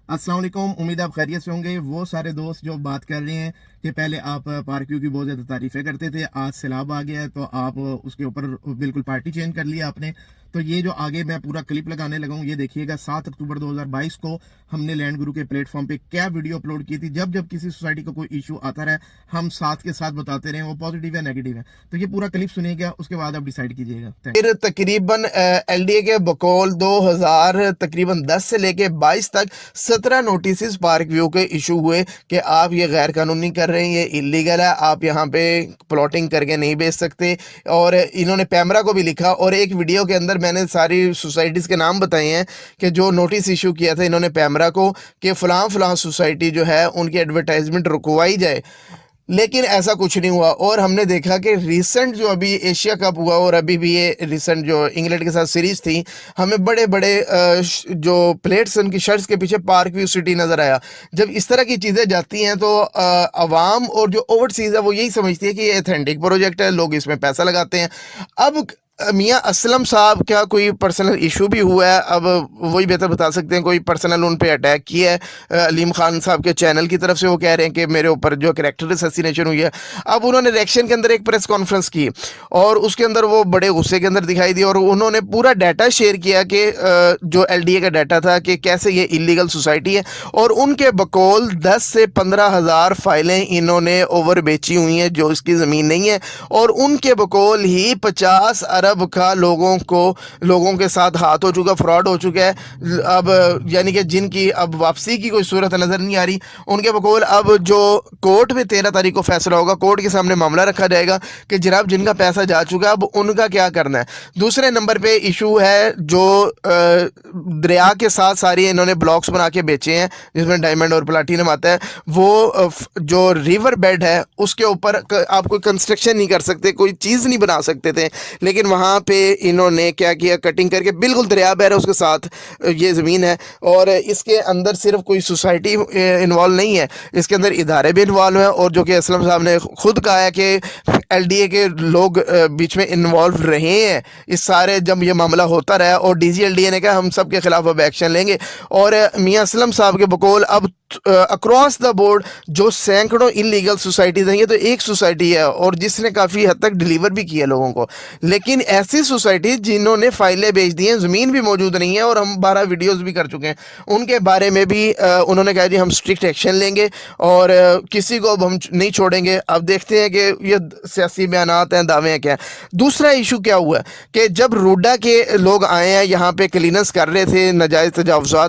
अस्सलाम वालेकुम। उम्मीद आप खैरियत से होंगे। वो सारे दोस्त जो बात कर रहे हैं कि पहले आप पार्क व्यू की बहुत ज़्यादा तारीफ़ें करते थे, आज सैलाब आ गया है तो आप उसके ऊपर बिल्कुल पार्टी चेंज कर लिया आपने। तो ये जो आगे मैं पूरा क्लिप लगाने लगा हूँ, ये देखिएगा 7 अक्टूबर 2022 को हमने लैंड गुरु के प्लेटफॉर्म पे क्या वीडियो अपलोड की थी। जब जब किसी सोसाइटी को कोई इशू आता रहे, हम साथ के साथ बताते रहे, वो पॉजिटिव है नेगेटिव है। तो ये पूरा क्लिप सुनिएगा, उसके बाद आप डिसाइड कीजिएगा। फिर तकरीबन एलडीए के बकौल 2000 तकरीबन 10 से लेके 22 तक 17 नोटिस पार्क व्यू के इशू हुए कि आप ये गैर कानूनी कर रहे हैं, ये इलीगल है, आप यहाँ पे प्लॉटिंग करके नहीं बेच सकते। और इन्होंने पैमरा को भी लिखा और एक वीडियो के अंदर मैंने सारी सोसाइटीज़ के नाम बताए हैं कि जो नोटिस इशू किया था इन्होंने पैमरा को कि फ़लाँ फ़लाँ सोसाइटी जो है उनकी एडवर्टाइजमेंट रुकवाई जाए, लेकिन ऐसा कुछ नहीं हुआ। और हमने देखा कि रीसेंट जो अभी एशिया कप हुआ और अभी भी ये रीसेंट जो इंग्लैंड के साथ सीरीज़ थी, हमें बड़े बड़े जो प्लेट्स उनकी शर्ट्स के पीछे पार्क व्यू सिटी नज़र आया। जब इस तरह की चीज़ें जाती हैं तो आवाम और जो ओवरसीज़ है वो यही समझती है कि ये ऑथेंटिक प्रोजेक्ट है, लोग इसमें पैसा लगाते हैं। अब मियाँ असलम साहब क्या कोई पर्सनल इशू भी हुआ है, अब वही बेहतर बता सकते हैं। कोई पर्सनल उन पे अटैक किया है अलीम खान साहब के चैनल की तरफ से, वो कह रहे हैं कि मेरे ऊपर जो कैरेक्टर असैसिनेशन हुई है। अब उन्होंने रिएक्शन के अंदर एक प्रेस कॉन्फ्रेंस की और उसके अंदर वो बड़े गुस्से के अंदर दिखाई दी और उन्होंने पूरा डाटा शेयर किया कि जो एलडीए का डाटा था कि कैसे ये इलीगल सोसाइटी है। और उनके बकौल 10 से 15 हज़ार फाइलें इन्होंने ओवर बेची हुई हैं जो इसकी ज़मीन नहीं है। और उनके बकौल ही 50 अरब का लोगों के साथ हाथ हो चुका, फ्रॉड हो चुका है। अब यानी कि जिनकी अब वापसी की कोई सूरत नज़र नहीं आ रही, उनके बकौल अब जो कोर्ट में 13 तारीख को फैसला होगा, कोर्ट के सामने मामला रखा जाएगा कि जनाब जिनका पैसा जा चुका अब उनका क्या करना है। दूसरे नंबर पे इशू है जो दरिया के साथ सारी इन्होंने ब्लॉक्स बना के बेचे हैं जिसमें डायमंड और प्लाटीनम आता है। वो जो रिवर बेड है उसके ऊपर आप कोई कंस्ट्रक्शन नहीं कर सकते, कोई चीज़ नहीं बना सकते थे, लेकिन वहाँ पे इन्होंने क्या किया, कटिंग करके बिल्कुल दरिया बह रहा है उसके साथ ये ज़मीन है। और इसके अंदर सिर्फ कोई सोसाइटी इन्वॉल्व नहीं है, इसके अंदर इदारे भी इन्वॉल्व हैं। और जो कि असलम साहब ने खुद कहा है कि एलडीए के लोग बीच में इन्वॉल्व रहे हैं इस सारे जब ये मामला होता रहा। और डीजी एलडीए ने कहा हम सब के खिलाफ अब एक्शन लेंगे। और मियां असलम साहब के बकौल अब अक्रॉस द बोर्ड जो सैकड़ों इलीगल सोसाइटीज़ हैं, ये तो एक सोसाइटी है और जिसने काफ़ी हद तक डिलीवर भी किया लोगों को, लेकिन ऐसी सोसाइटी जिन्होंने फाइलें बेच दी हैं, ज़मीन भी मौजूद नहीं है और हम 12 वीडियोस भी कर चुके हैं, उनके बारे में भी उन्होंने कहा जी हम स्ट्रिक्ट एक्शन लेंगे और किसी को अब हम नहीं छोड़ेंगे। अब देखते हैं कि ये सियासी बयानात हैं, दावे हैं क्या। दूसरा इशू क्या हुआ कि जब रूडा के लोग आए हैं यहाँ पे क्लीनेस कर रहे थे, नाजायज़ तजावुज़ात